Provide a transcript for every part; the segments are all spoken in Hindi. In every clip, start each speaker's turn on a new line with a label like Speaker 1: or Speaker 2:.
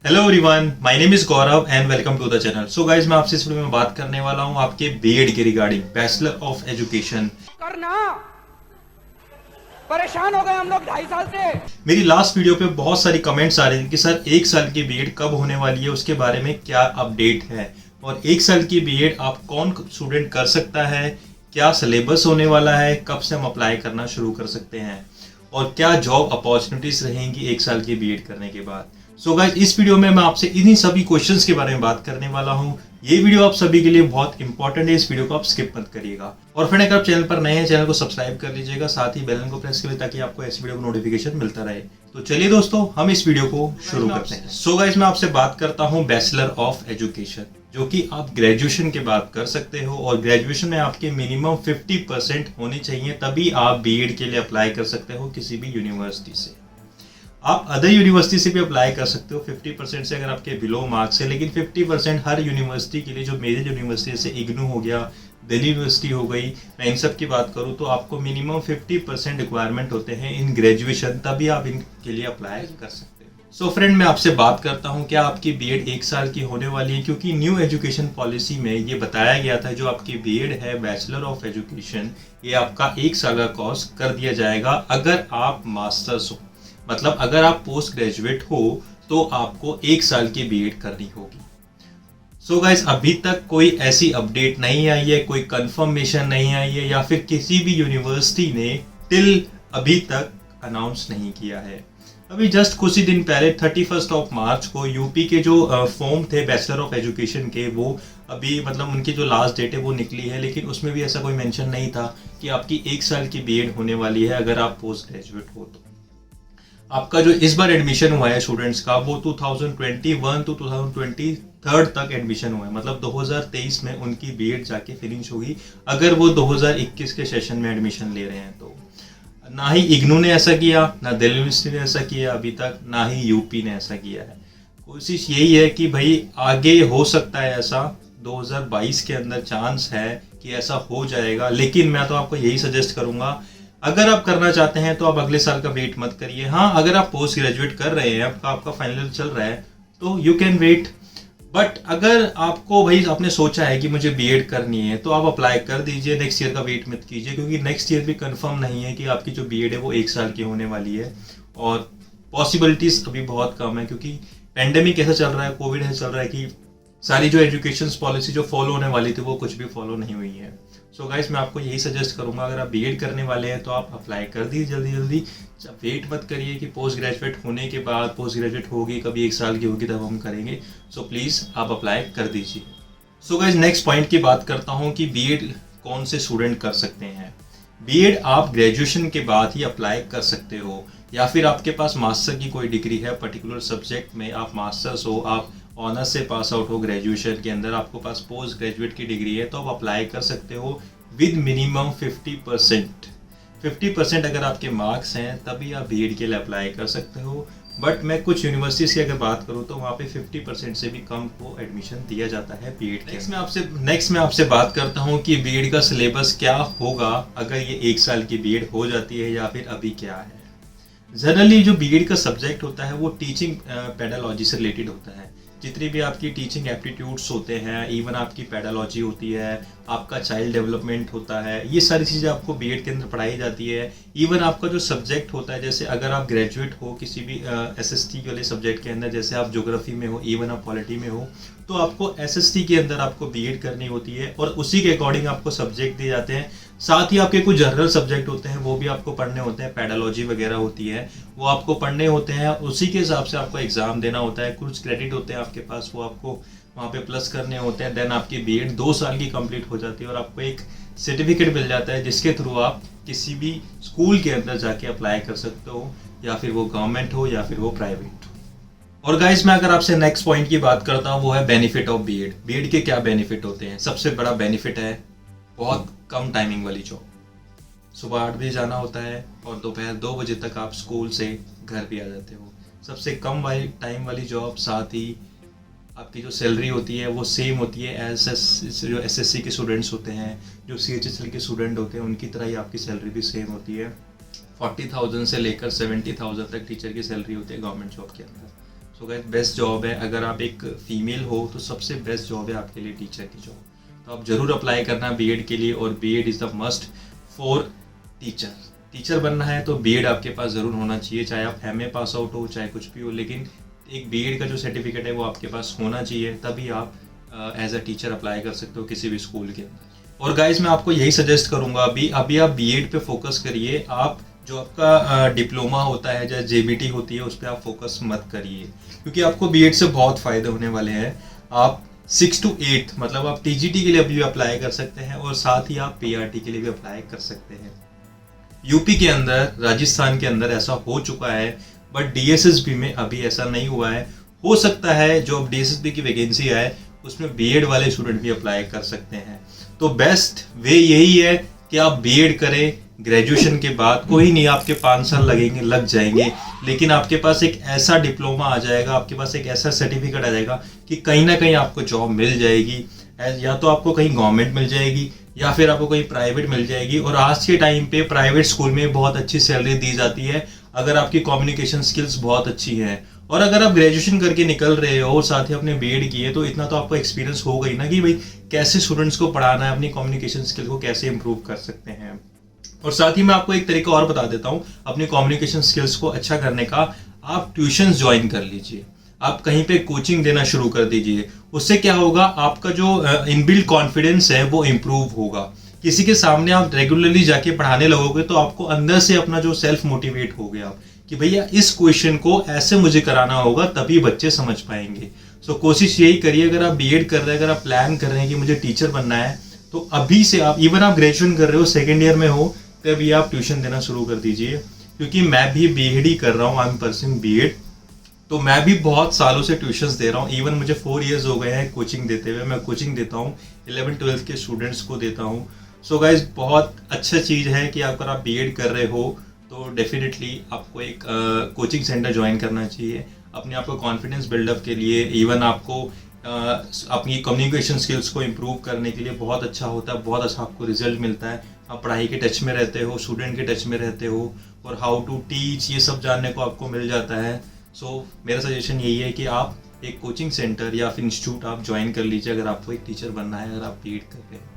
Speaker 1: Hello everyone, my name is Gaurav and welcome to the channel. So guys, मैं आपसे इस वीडियो में बात करने वाला हूं आपके बीएड के रिगार्डिंग, बैचलर ऑफ एजुकेशन।
Speaker 2: करना परेशान हो गए हम लोग 2.5 साल से।
Speaker 1: मेरी लास्ट वीडियो पे बहुत सारी कमेंट्स आ रहे थे कि सर 1 साल की बीएड कब होने वाली है, उसके बारे में क्या अपडेट है, और 1 साल की बीएड आप कौन स्टूडेंट कर सकता है, क्या सिलेबस होने वाला है, कब से हम अप्लाई करना शुरू कर सकते हैं, और क्या जॉब अपॉर्चुनिटीज रहेंगी 1 साल की बीएड करने के बाद। सो गाइस, इस वीडियो में मैं आपसे इन्हीं सभी क्वेश्चंस के बारे में बात करने वाला हूं। ये वीडियो आप सभी के लिए बहुत इंपॉर्टेंट है, इस वीडियो को आप स्किप मत करिएगा। और फिर अगर आप चैनल पर नए हैं, चैनल को सब्सक्राइब कर लीजिएगा, साथ ही बेल आइकन को प्रेस करिए ताकि आपको ऐसी वीडियो का नोटिफिकेशन मिलता रहे। तो चलिए दोस्तों, हम इस वीडियो को शुरू करते हैं। सो गाइस, मैं आपसे बात करता हूँ बैचलर ऑफ एजुकेशन, जो कि आप ग्रेजुएशन के बाद कर सकते हो, और ग्रेजुएशन में आपके मिनिमम 50% होनी चाहिए, तभी आप बीएड के लिए अप्लाई कर सकते हो किसी भी यूनिवर्सिटी से। आप अदर यूनिवर्सिटी से भी अप्लाई कर सकते हो 50% से, अगर आपके बिलो मार्क्स है, लेकिन 50% हर यूनिवर्सिटी के लिए, जो मेजर यूनिवर्सिटी जैसे इग्नू हो गया, दिल्ली यूनिवर्सिटी हो गई, मैं इन सब की बात करूँ तो आपको मिनिमम 50% रिक्वायरमेंट होते हैं इन ग्रेजुएशन, तभी आप इनके लिए अप्लाई कर सकते हो। सो फ्रेंड, मैं आपसे बात करता हूँ क्या आपकी बीएड 1 साल की होने वाली है, क्योंकि न्यू एजुकेशन पॉलिसी में ये बताया गया था जो आपकी बीएड है बैचलर ऑफ एजुकेशन, ये आपका 1 साल का कोर्स कर दिया जाएगा अगर आप मास्टर्स हो। मतलब अगर आप पोस्ट ग्रेजुएट हो तो आपको 1 साल की बीएड करनी होगी। सो गाइस, अभी तक कोई ऐसी अपडेट नहीं आई है, कोई कंफर्मेशन नहीं आई है, या फिर किसी भी यूनिवर्सिटी ने टिल अभी तक अनाउंस नहीं किया है। अभी जस्ट कुछ ही दिन पहले 31 मार्च को यूपी के जो फॉर्म थे बैचलर ऑफ एजुकेशन के, वो अभी मतलब उनकी जो लास्ट डेट है वो निकली है, लेकिन उसमें भी ऐसा कोई मेंशन नहीं था कि आपकी 1 साल की बीएड होने वाली है अगर आप पोस्ट ग्रेजुएट हो तो। आपका जो इस बार एडमिशन हुआ है स्टूडेंट्स का, वो 2021 टू 2023 तक एडमिशन हुआ है, मतलब 2023 में उनकी बीएड जाके फिनिश होगी अगर वो 2021 के सेशन में एडमिशन ले रहे हैं तो। ना ही इग्नू ने ऐसा किया, ना दिल्ली यूनिवर्सिटी ने ऐसा किया अभी तक, ना ही यूपी ने ऐसा किया है। कोशिश यही है कि भाई आगे हो सकता है ऐसा, 2022 के अंदर चांस है कि ऐसा हो जाएगा, लेकिन मैं तो आपको यही सजेस्ट करूंगा, अगर आप करना चाहते हैं तो आप अगले साल का वेट मत करिए। हाँ, अगर आप पोस्ट ग्रेजुएट कर रहे हैं, आपका फाइनल चल रहा है, तो यू कैन वेट। बट अगर आपको भाई आपने सोचा है कि मुझे बीएड करनी है, तो आप अप्लाई कर दीजिए, नेक्स्ट ईयर का वेट मत कीजिए, क्योंकि नेक्स्ट ईयर भी कंफर्म नहीं है कि आपकी जो बीएड है वो 1 साल की होने वाली है, और पॉसिबिलिटीज अभी बहुत कम है, क्योंकि पेंडेमिक ऐसा चल रहा है, कोविड ऐसा चल रहा है कि सारी जो एजुकेशन पॉलिसी जो फॉलो होने वाली थी वो कुछ भी फॉलो नहीं हुई है। सो गाइस, मैं आपको यही सजेस्ट करूंगा, अगर आप बीएड करने वाले हैं तो आप अप्लाई कर दीजिए जल्दी जल्दी। वेट मत करिए कि पोस्ट ग्रेजुएट होने के बाद, पोस्ट ग्रेजुएट होगी कभी 1 साल की होगी तब हम करेंगे। सो प्लीज़ आप अप्लाई कर दीजिए। सो गाइस, नेक्स्ट पॉइंट की बात करता हूँ कि बीएड कौन से स्टूडेंट कर सकते हैं। बीएड आप ग्रेजुएशन के बाद ही अप्लाई कर सकते हो, या फिर आपके पास मास्टर की कोई डिग्री है पर्टिकुलर सब्जेक्ट में, आप मास्टर्स हो, आप ऑनर्स से पास आउट हो ग्रेजुएशन के अंदर, आपको पास पोस्ट ग्रेजुएट की डिग्री है, तो आप अप्लाई कर सकते हो विद मिनिमम 50% अगर आपके मार्क्स हैं तभी आप बीएड के लिए अप्लाई कर सकते हो। बट मैं कुछ यूनिवर्सिटीज़ की अगर बात करूँ तो वहाँ पे 50% से भी कम को एडमिशन दिया जाता है बीएड के। नेक्स्ट मैं आपसे बात करता हूँ कि बीएड का सिलेबस क्या होगा अगर ये 1 साल की बीएड हो जाती है, या फिर अभी क्या है। जनरली जो बीएड का सब्जेक्ट होता है वो टीचिंग पेडालॉजी से रिलेटेड होता है। जितनी भी आपकी टीचिंग एप्टीट्यूड्स होते हैं, इवन आपकी पेडालॉजी होती है, आपका चाइल्ड डेवलपमेंट होता है, ये सारी चीज़ें आपको बीएड के अंदर पढ़ाई जाती है। इवन आपका जो सब्जेक्ट होता है, जैसे अगर आप ग्रेजुएट हो किसी भी एसएसटी वाले सब्जेक्ट के अंदर, जैसे आप ज्योग्राफी में हो, इवन आप पॉलिटी में हो, तो आपको एसएसटी के अंदर आपको बीएड करनी होती है, और उसी के अकॉर्डिंग आपको सब्जेक्ट दिए जाते हैं। साथ ही आपके कुछ जनरल सब्जेक्ट होते हैं, वो भी आपको पढ़ने होते हैं, पेडालॉजी वगैरह होती है, वो आपको पढ़ने होते हैं, उसी के हिसाब से आपको एग्जाम देना होता है। कुछ क्रेडिट होते हैं आपके पास, वो आपको वहाँ पे प्लस करने होते हैं। देन आपकी बीएड 2 साल की कंप्लीट हो जाती है, और आपको एक सर्टिफिकेट मिल जाता है जिसके थ्रू आप किसी भी स्कूल के अंदर जाके अप्लाई कर सकते हो, या फिर वो गवर्नमेंट हो या फिर वो प्राइवेट हो। और गाइस, मैं अगर आपसे नेक्स्ट पॉइंट की बात करता हूँ, वो है बेनिफिट ऑफ बीएड। बीएड के क्या बेनिफिट होते हैं। सबसे बड़ा बेनिफिट है बहुत कम टाइमिंग वाली जॉब। सुबह 8 बजे जाना होता है और दोपहर 2 बजे तक आप स्कूल से घर भी आ जाते हो। सबसे कम वाली टाइम वाली जॉब, साथ ही आपकी जो सैलरी होती है वो सेम होती है एज जो एसएससी के स्टूडेंट्स होते हैं, जो सीएचएसएल के स्टूडेंट होते हैं, उनकी तरह ही आपकी सैलरी भी सेम होती है। 40,000 से लेकर 70,000 तक टीचर की सैलरी होती है गवर्नमेंट जॉब के अंदर। सो गाइस बेस्ट जॉब है, अगर आप एक फीमेल हो तो सबसे बेस्ट जॉब है आपके लिए टीचर की जॉब। तो आप ज़रूर अप्लाई करना बीएड के लिए, और B Ed is the must for teacher बनना है तो बीएड आपके पास ज़रूर होना चाहिए, चाहे आप एमए पास आउट हो चाहे कुछ भी हो, लेकिन एक बीएड का जो सर्टिफिकेट है वो आपके पास होना चाहिए, तभी आप एज अ टीचर अप्लाई कर सकते हो किसी भी स्कूल के अंदर। और गाइज मैं आपको यही सजेस्ट करूँगा, अभी आप बीएड पे फोकस करिए, आप जो आपका डिप्लोमा होता है जैसे जेबीटी होती है उस पर आप फोकस मत करिए, क्योंकि आपको बीएड से बहुत फ़ायदे होने वाले हैं। आप 6 to 8 मतलब आप टीजीटी के लिए भी अप्लाई कर सकते हैं, और साथ ही आप पीआरटी के लिए भी अप्लाई कर सकते हैं। यूपी के अंदर, राजस्थान के अंदर ऐसा हो चुका है, बट डीएसएसबी में अभी ऐसा नहीं हुआ है। हो सकता है जो अब डीएसएसबी की वैकेंसी आए उसमें बीएड वाले स्टूडेंट भी अप्लाई कर सकते हैं। तो बेस्ट वे यही है कि आप बीएड करें ग्रेजुएशन के बाद, कोई नहीं आपके 5 साल लगेंगे, लग जाएंगे, लेकिन आपके पास एक ऐसा डिप्लोमा आ जाएगा, आपके पास एक ऐसा सर्टिफिकेट आ जाएगा कि कहीं ना कहीं आपको जॉब मिल जाएगी, या तो आपको कहीं गवर्नमेंट मिल जाएगी या फिर आपको कहीं प्राइवेट मिल जाएगी। और आज के टाइम पे प्राइवेट स्कूल में बहुत अच्छी सैलरी दी जाती है अगर आपकी कम्युनिकेशन स्किल्स बहुत अच्छी है। और अगर आप ग्रेजुएशन करके निकल रहे हो और साथ ही आपने बीएड किए, तो इतना तो आपको एक्सपीरियंस हो गई ना कि भाई कैसे स्टूडेंट्स को पढ़ाना है, अपनी कम्युनिकेशन स्किल को कैसे इंप्रूव कर सकते हैं। और साथ ही मैं आपको एक तरीका और बता देता हूँ अपनी कम्युनिकेशन स्किल्स को अच्छा करने का, आप ट्यूशंस ज्वाइन कर लीजिए, आप कहीं पे कोचिंग देना शुरू कर दीजिए। उससे क्या होगा, आपका जो इनबिल्ट कॉन्फिडेंस है वो इम्प्रूव होगा। किसी के सामने आप रेगुलरली जाके पढ़ाने लगोगे तो आपको अंदर से अपना जो सेल्फ मोटिवेट हो गया कि भैया इस क्वेश्चन को ऐसे मुझे कराना होगा, तभी बच्चे समझ पाएंगे। सो कोशिश यही करिए, अगर आप बीएड कर रहे हैं, अगर आप प्लान कर रहे हैं कि मुझे टीचर बनना है, तो अभी से आप इवन आप ग्रेजुएशन कर रहे हो, सेकेंड ईयर में हो, तभी आप ट्यूशन देना शुरू कर दीजिए। क्योंकि मैं भी बीएड ही कर रहा हूँ, आई एम परस्यूइंग बीएड, तो मैं भी बहुत सालों से ट्यूशंस दे रहा हूँ। इवन मुझे 4 इयर्स हो गए हैं कोचिंग देते हुए। मैं कोचिंग देता हूँ 11-12 के स्टूडेंट्स को देता हूँ। सो गाइज बहुत अच्छा चीज़ है कि अगर आप बीएड कर रहे हो तो डेफिनेटली आपको एक कोचिंग सेंटर ज्वाइन करना चाहिए अपने आप को कॉन्फिडेंस बिल्डअप के लिए। इवन आपको अपनी कम्युनिकेशन स्किल्स को इम्प्रूव करने के लिए बहुत अच्छा होता है, बहुत अच्छा आपको रिजल्ट मिलता है। आप पढ़ाई के टच में रहते हो, स्टूडेंट के टच में रहते हो, और हाउ टू टीच ये सब जानने को आपको मिल जाता है। सो मेरा सजेशन यही है कि आप एक कोचिंग सेंटर या फिर इंस्टीट्यूट आप ज्वाइन कर लीजिए अगर आपको एक टीचर बनना है, अगर आप बीएड कर रहे हैं।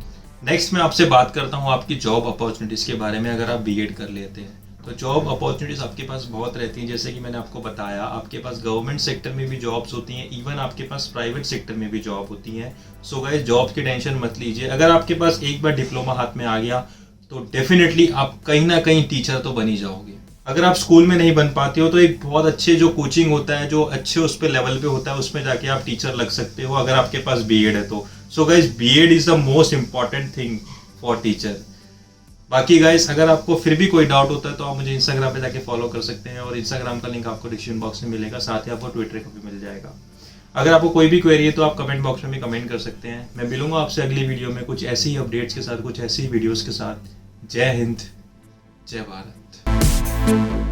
Speaker 1: नेक्स्ट मैं आपसे बात करता हूँ आपकी जॉब अपॉर्चुनिटीज़ के बारे में। अगर आप बीएड कर लेते हैं तो जॉब अपॉर्चुनिटीज़ आपके पास बहुत रहती हैं। जैसे कि मैंने आपको बताया, आपके पास गवर्नमेंट सेक्टर में भी जॉब्स होती हैं, इवन आपके पास प्राइवेट सेक्टर में भी जॉब होती हैं। सो गाइस जॉब की टेंशन मत लीजिए। अगर आपके पास एक बार डिप्लोमा हाथ में आ गया तो डेफिनेटली आप कहीं ना कहीं टीचर तो बन ही जाओगे। अगर आप स्कूल में नहीं बन पाते हो तो एक बहुत अच्छे जो कोचिंग होता है, जो अच्छे उस पर लेवल पे होता है, उसमें जाके आप टीचर लग सकते हो अगर आपके पास बीएड है तो। So guys B Ed is the most important thing for teacher. बाकी गाइस अगर आपको फिर भी कोई डाउट होता है तो आप मुझे इंस्टाग्राम पे जाके फॉलो कर सकते हैं, और इंस्टाग्राम का लिंक आपको डिस्क्रिप्शन बॉक्स में मिलेगा, साथ ही आपको ट्विटर का भी मिल जाएगा। अगर आपको कोई भी क्वेरी है तो आप कमेंट बॉक्स में भी कमेंट कर सकते हैं। मैं मिलूंगा आपसे अगली वीडियो में कुछ ऐसी ही अपडेट्स के साथ, कुछ ऐसी वीडियोज़ के साथ। जय हिंद, जय भारत।